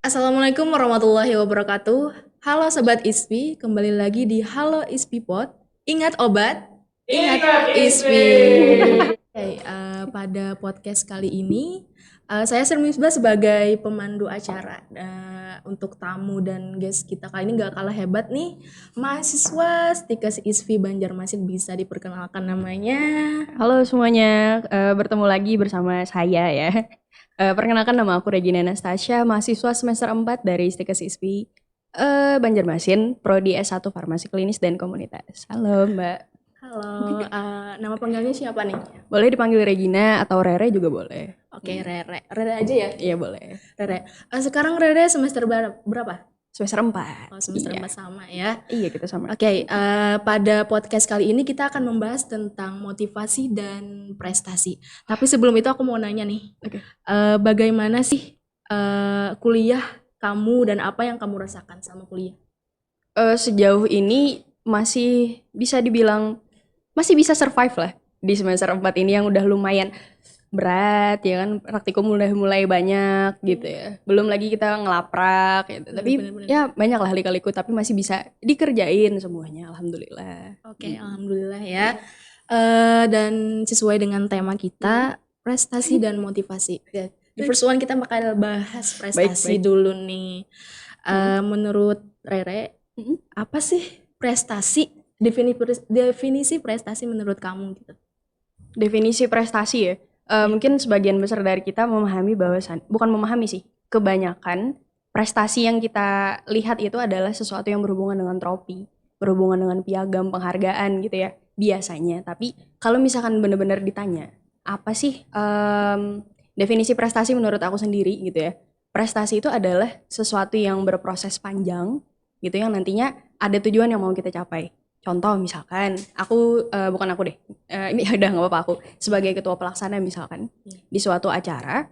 Assalamualaikum warahmatullahi wabarakatuh. Halo Sobat ISPI, kembali lagi di Halo ISPI Pod. Ingat obat, ingat ISPI. Pada podcast kali ini, saya Sermisbah sebagai pemandu acara. Untuk tamu dan guest kita kali ini gak kalah hebat nih, mahasiswa Stikes ISPI Banjarmasin. Bisa diperkenalkan namanya? Halo semuanya, bertemu lagi bersama saya ya. Perkenalkan, nama aku Regina Anastasia, mahasiswa semester 4 dari Stikes ISPI Banjarmasin, Prodi S1 Farmasi Klinis dan Komunitas. Halo Mbak. Halo, nama panggilnya siapa nih? Boleh dipanggil Regina atau Rere juga boleh. Oke, Rere. Rere aja ya? Iya boleh. Rere. Sekarang Rere semester berapa? Semester 4. Oh, semester Iya. 4 sama ya. Iya, kita sama. Oke, pada podcast kali ini kita akan membahas tentang motivasi dan prestasi. Tapi sebelum itu aku mau nanya nih. Oke. Bagaimana sih kuliah kamu dan apa yang kamu rasakan sama kuliah? Sejauh ini masih bisa dibilang masih bisa survive lah di semester 4 ini yang udah lumayan berat ya kan, praktikum udah mulai banyak gitu ya. Belum lagi kita ngelaprak gitu. Tapi Bener-bener. ya banyak lah lika-liku tapi masih bisa dikerjain semuanya, alhamdulillah. Oke, alhamdulillah ya. Dan sesuai dengan tema kita, prestasi dan motivasi. Di first one kita bakal bahas prestasi Baik. dulu nih. Menurut Rere, apa sih prestasi? Definisi prestasi menurut kamu gitu? Definisi prestasi ya. Mungkin sebagian besar dari kita memahami bukan memahami sih, kebanyakan prestasi yang kita lihat itu adalah sesuatu yang berhubungan dengan trofi, berhubungan dengan piagam, penghargaan gitu ya, biasanya. Tapi kalau misalkan benar-benar ditanya, apa sih definisi prestasi menurut aku sendiri gitu ya. Prestasi itu adalah sesuatu yang berproses panjang gitu, yang nantinya ada tujuan yang mau kita capai. Contoh misalkan, bukan aku deh, ini udah gak apa-apa, aku sebagai ketua pelaksana misalkan, di suatu acara,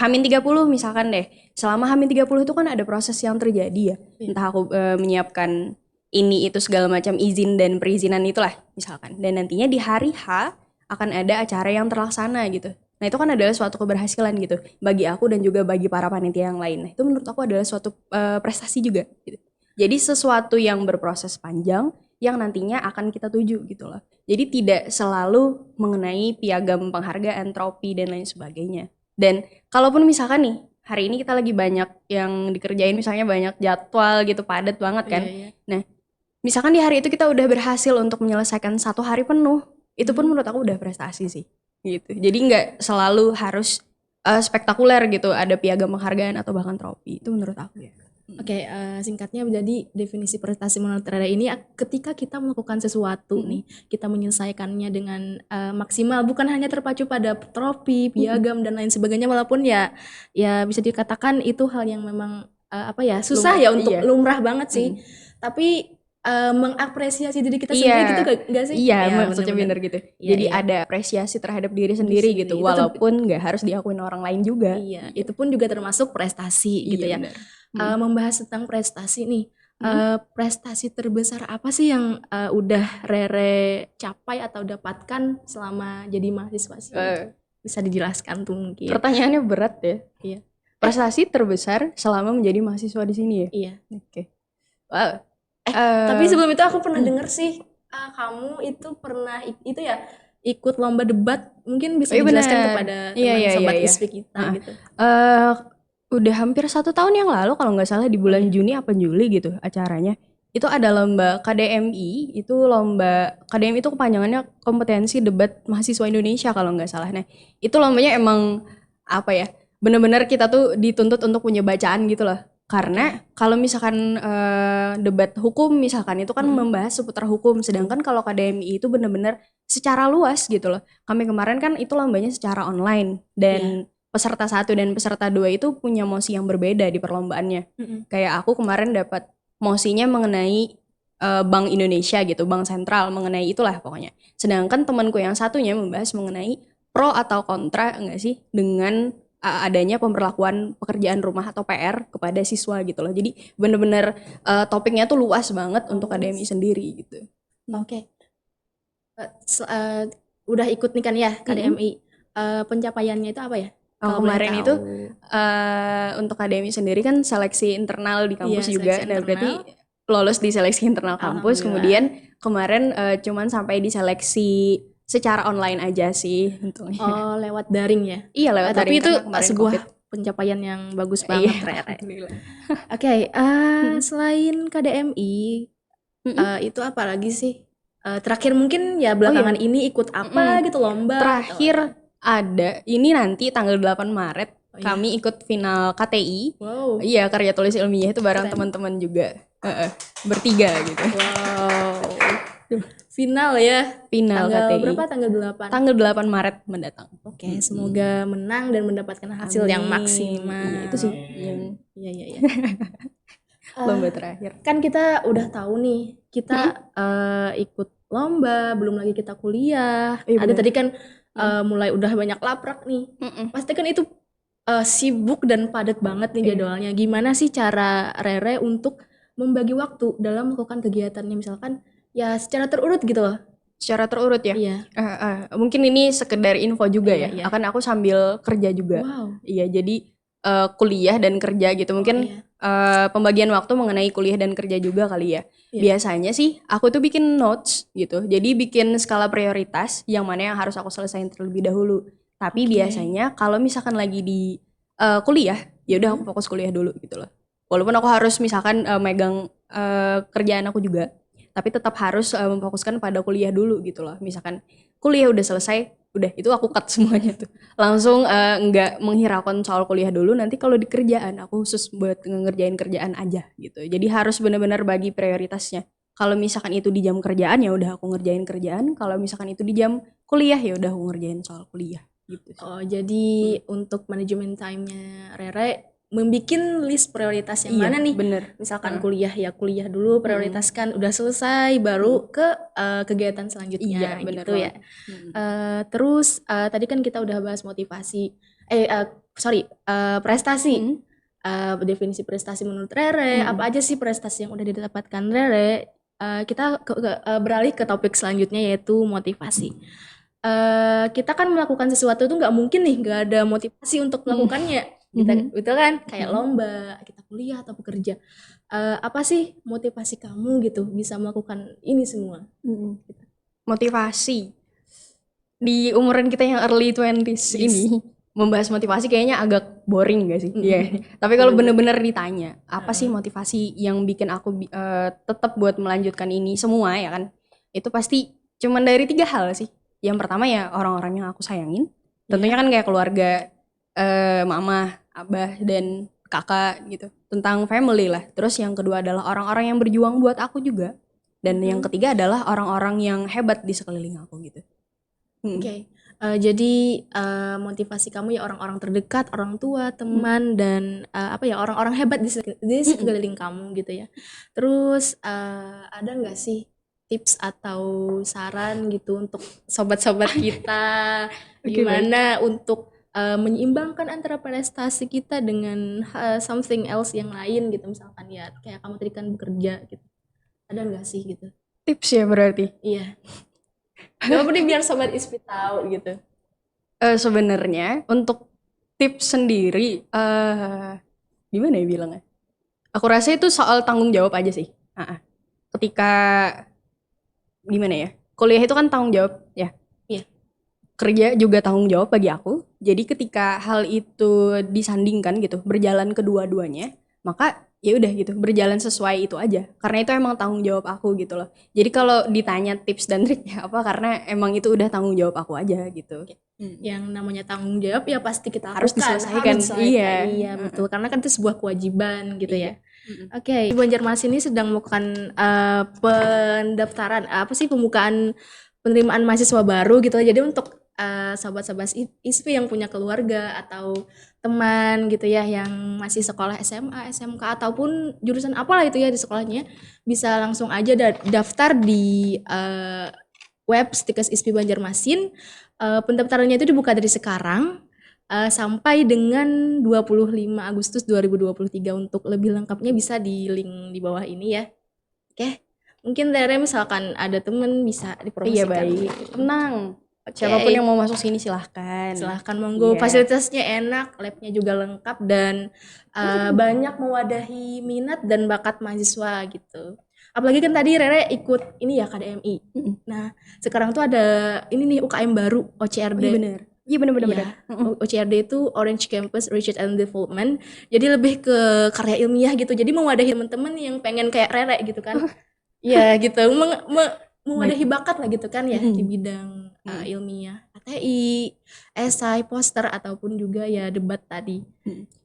Hamin 30 misalkan deh, selama Hamin 30 itu kan ada proses yang terjadi ya, entah aku menyiapkan ini itu segala macam izin dan perizinan itulah misalkan, dan nantinya di hari H akan ada acara yang terlaksana gitu. Nah itu kan adalah suatu keberhasilan gitu, bagi aku dan juga bagi para panitia yang lain. Nah itu menurut aku adalah suatu prestasi juga gitu. Jadi sesuatu yang berproses panjang yang nantinya akan kita tuju gitu loh. Jadi tidak selalu mengenai piagam penghargaan, trofi dan lain sebagainya. Dan kalaupun misalkan nih hari ini kita lagi banyak yang dikerjain, misalnya banyak jadwal gitu, padat banget kan. Iya. Nah misalkan di hari itu kita udah berhasil untuk menyelesaikan 1 hari penuh, itu pun menurut aku udah prestasi sih gitu. Jadi nggak selalu harus spektakuler gitu, ada piagam penghargaan atau bahkan trofi. Itu menurut aku ya. Oke, singkatnya jadi definisi prestasi menurut Rere ini ketika kita melakukan sesuatu nih, kita menyelesaikannya dengan maksimal, bukan hanya terpacu pada trofi, piagam dan lain sebagainya, walaupun ya bisa dikatakan itu hal yang memang susah Lumrah, ya untuk iya. lumrah banget sih. Tapi mengapresiasi diri kita sendiri gitu gak sih? Iya, Ya, maksudnya bener gitu. Iya, Jadi iya. ada apresiasi terhadap diri sendiri sendiri. gitu, Itu walaupun nggak harus diakuin orang lain juga. Iya, itu pun juga termasuk prestasi gitu ya. Bener. Membahas tentang prestasi nih, prestasi terbesar apa sih yang udah Rere capai atau dapatkan selama jadi mahasiswa sih? Bisa dijelaskan tuh mungkin. Pertanyaannya berat ya. Iya. Prestasi terbesar selama menjadi mahasiswa di sini ya? Iya. Oke. Wow. Tapi sebelum itu aku pernah denger sih, kamu itu pernah itu ya ikut lomba debat, mungkin bisa dijelaskan kepada teman sobat ISPI kita gitu. Udah hampir 1 tahun yang lalu kalau nggak salah, di bulan Juni apa Juli gitu acaranya. Itu ada lomba KDMI, KDMI itu kepanjangannya Kompetensi Debat Mahasiswa Indonesia kalau nggak salah. Nah itu lombanya emang apa ya, bener-bener kita tuh dituntut untuk punya bacaan gitu loh. Karena kalau misalkan debat hukum misalkan, itu kan membahas seputar hukum, sedangkan kalau KDMI itu bener-bener secara luas gitu loh. Kami kemarin kan itu lombanya secara online, dan peserta 1 dan peserta 2 itu punya mosi yang berbeda di perlombaannya. Kayak aku kemarin dapat mosinya mengenai Bank Indonesia gitu, Bank Sentral, mengenai itulah pokoknya. Sedangkan temanku yang satunya membahas mengenai pro atau kontra enggak sih dengan adanya pemberlakuan pekerjaan rumah atau PR kepada siswa gitu loh. Jadi bener-bener topiknya tuh luas banget untuk KDMI sendiri gitu. Oke. Udah ikut nih kan ya KDMI. Pencapaiannya itu apa ya? Kalau kemarin boleh itu tahu. untuk KDMI sendiri kan seleksi internal di kampus Iya, juga. seleksi Nah, berarti internal. lolos di seleksi internal kampus. Alhamdulillah. Kemudian kemarin cuman sampai di seleksi secara online aja sih untungnya. Oh, lewat daring ya. Iya, lewat Tapi daring itu karena kemarin sebuah COVID. pencapaian yang bagus Iya, banget, Rere. alhamdulillah. Oke, selain KDMI, itu apa lagi sih? Terakhir mungkin ya belakangan ini ikut apa gitu, lomba atau Terakhir apa? ada, ini nanti tanggal 8 Maret Oh, iya. kami ikut final KTI. Wow. Iya, karya tulis ilmiah itu bareng Keren. teman-teman juga. Bertiga gitu. Wow. Final ya. Final Tanggal KTI. berapa? Tanggal 8. Tanggal 8 Maret mendatang. Oke, semoga menang dan mendapatkan hasil yang Amin. maksimal. Iya, itu sih yang Iya. lomba terakhir. Kan kita udah tahu nih, kita ikut lomba, belum lagi kita kuliah. Iya, Ada bener. tadi kan mulai udah banyak laprak nih. Pasti kan itu sibuk dan padat banget nih jadwalnya. Gimana sih cara Rere untuk membagi waktu dalam melakukan kegiatannya, misalkan ya secara terurut gitu loh. Secara terurut ya. Iya. Mungkin ini sekedar info juga ya. Iya. Akan aku sambil kerja juga. Wow. Iya, jadi kuliah dan kerja gitu. Mungkin pembagian waktu mengenai kuliah dan kerja juga kali ya. Iya. Biasanya sih aku tuh bikin notes gitu. Jadi bikin skala prioritas yang mana yang harus aku selesaiin terlebih dahulu. Tapi biasanya kalau misalkan lagi di kuliah, ya udah aku fokus kuliah dulu gitu loh. Walaupun aku harus misalkan megang kerjaan aku juga, tapi tetap harus memfokuskan pada kuliah dulu gitu loh. Misalkan kuliah udah selesai, udah itu aku cut semuanya tuh. Langsung nggak menghiraukan soal kuliah dulu, nanti kalau di kerjaan aku khusus buat ngerjain kerjaan aja gitu. Jadi harus benar-benar bagi prioritasnya. Kalau misalkan itu di jam kerjaan ya udah aku ngerjain kerjaan, kalau misalkan itu di jam kuliah ya udah aku ngerjain soal kuliah gitu. Oh, jadi untuk manajemen time-nya Rere membikin list prioritas yang mana nih? Bener. Misalkan kuliah ya kuliah dulu, prioritaskan, udah selesai baru ke kegiatan selanjutnya Iya, bener gitu ya. Terus tadi kan kita udah bahas motivasi, prestasi. Definisi prestasi menurut Rere, apa aja sih prestasi yang udah didapatkan Rere? Kita beralih ke topik selanjutnya yaitu motivasi. Kita kan melakukan sesuatu itu nggak mungkin nih nggak ada motivasi untuk melakukannya. Betul kan? Kayak lomba, kita kuliah atau bekerja. Apa sih motivasi kamu gitu bisa melakukan ini semua? Motivasi di umuran kita yang early 20s ini membahas motivasi kayaknya agak boring gak sih? Iya. Tapi kalau bener-bener ditanya apa sih motivasi yang bikin aku tetap buat melanjutkan ini semua ya kan? Itu pasti cuman dari 3 hal sih. Yang pertama ya orang-orang yang aku sayangin. Tentunya kan kayak keluarga, mama, abah, dan kakak gitu. Tentang family lah. Terus yang kedua adalah orang-orang yang berjuang buat aku juga. Dan yang ketiga adalah orang-orang yang hebat di sekeliling aku gitu. Oke. Jadi motivasi kamu ya orang-orang terdekat, orang tua, teman, dan orang-orang hebat di sekeliling kamu gitu ya. Terus ada nggak sih tips atau saran gitu untuk sobat-sobat kita gimana untuk menyeimbangkan antara prestasi kita dengan something else yang lain gitu, misalkan ya kayak kamu tadi kan bekerja gitu, ada nggak sih gitu? Tips ya berarti? Iya. Gak apa biar sobat ISPI tahu gitu. Sebenarnya untuk tips sendiri gimana ya bilangnya? Aku rasa itu soal tanggung jawab aja sih. Ketika gimana ya? Kuliah itu kan tanggung jawab ya. Iya. Kerja juga tanggung jawab bagi aku. Jadi ketika hal itu disandingkan gitu, berjalan kedua-duanya, maka ya udah gitu, berjalan sesuai itu aja. Karena itu emang tanggung jawab aku gitu loh. Jadi kalau ditanya tips dan triknya apa, karena emang itu udah tanggung jawab aku aja gitu. Yang namanya tanggung jawab ya pasti kita Harus lakukan, diselesaikan. Iya, betul. Karena kan itu sebuah kewajiban gitu ya. Oke, Banjarmasin ini sedang melakukan pendaftaran, pembukaan penerimaan mahasiswa baru gitu. Jadi untuk sobat-sobat ISPI yang punya keluarga atau teman gitu ya yang masih sekolah SMA, SMK ataupun jurusan apalah itu ya di sekolahnya, bisa langsung aja daftar di web Stikes ISPI Banjarmasin. Pendaftarannya itu dibuka dari sekarang sampai dengan 25 Agustus 2023. Untuk lebih lengkapnya bisa di link di bawah ini ya. Oke, mungkin Rere misalkan ada temen bisa dipromosikan. Iya baik, tenang. Siapapun yang mau masuk sini silahkan. Silahkan monggo, Iya. fasilitasnya enak, labnya juga lengkap dan banyak mewadahi minat dan bakat mahasiswa gitu. Apalagi kan tadi Rere ikut ini ya KDMI. Nah sekarang tuh ada ini nih UKM baru OCRD. Iya bener. Iya bener. Iya, OCRD itu Orange Campus Research and Development. Jadi lebih ke karya ilmiah gitu. Jadi mewadahi teman-teman yang pengen kayak Rere gitu kan. Iya gitu, mewadahi bakat lah gitu kan ya di bidang ilmiah, ATI, esai, poster ataupun juga ya debat tadi.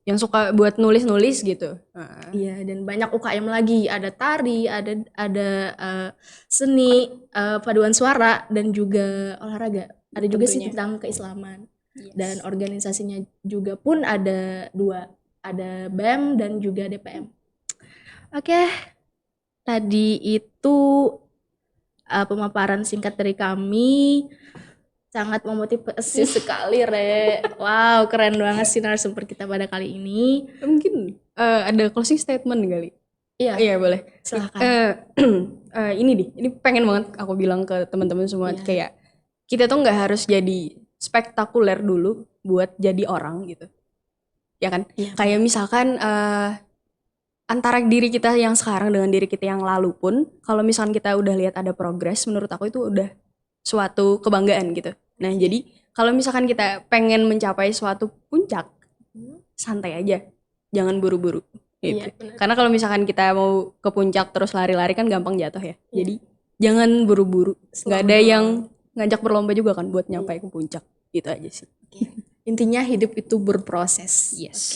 Yang suka buat nulis-nulis gitu. Iya, dan banyak UKM lagi, ada tari, ada seni, paduan suara dan juga olahraga. Ada juga sih Tentunya. tentang keislaman. Yes. Dan organisasinya juga pun ada 2, ada BEM dan juga DPM. Oke, tadi itu pemaparan singkat dari kami, sangat memotivasi sekali Re. Wow, keren banget sih narasumber kita pada kali ini. Mungkin ada closing statement kali. Iya boleh. Silahkan. Ini pengen banget aku bilang ke teman-teman semua kayak kita tuh nggak harus jadi spektakuler dulu buat jadi orang gitu, ya kan? Kayak misalkan antara diri kita yang sekarang dengan diri kita yang lalu pun, kalau misalkan kita udah lihat ada progres, menurut aku itu udah suatu kebanggaan gitu. Nah jadi kalau misalkan kita pengen mencapai suatu puncak, santai aja, jangan buru-buru. Gitu. Karena kalau misalkan kita mau ke puncak terus lari-lari kan gampang jatuh ya. Jadi jangan buru-buru. Nggak ada yang ngajak berlomba juga kan buat nyampai ke puncak. Gitu aja sih. Intinya hidup itu berproses. Yes.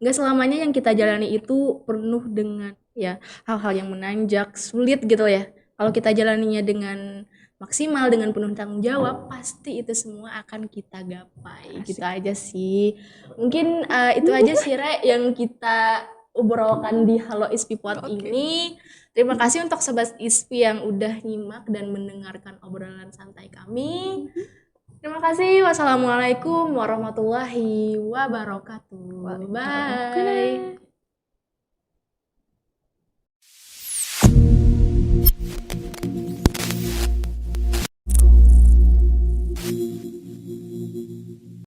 Nggak selamanya yang kita jalani itu penuh dengan ya hal-hal yang menanjak, sulit gitu ya. Kalau kita jalaninya dengan maksimal, dengan penuh tanggung jawab, pasti itu semua akan kita gapai. Gitu aja sih. Mungkin itu aja sih Re yang kita obrolkan di Halo ISPI Pod ini. Terima kasih untuk Sobat ISPI yang udah nyimak dan mendengarkan obrolan santai kami. Terima kasih. Wassalamualaikum warahmatullahi wabarakatuh. Bye.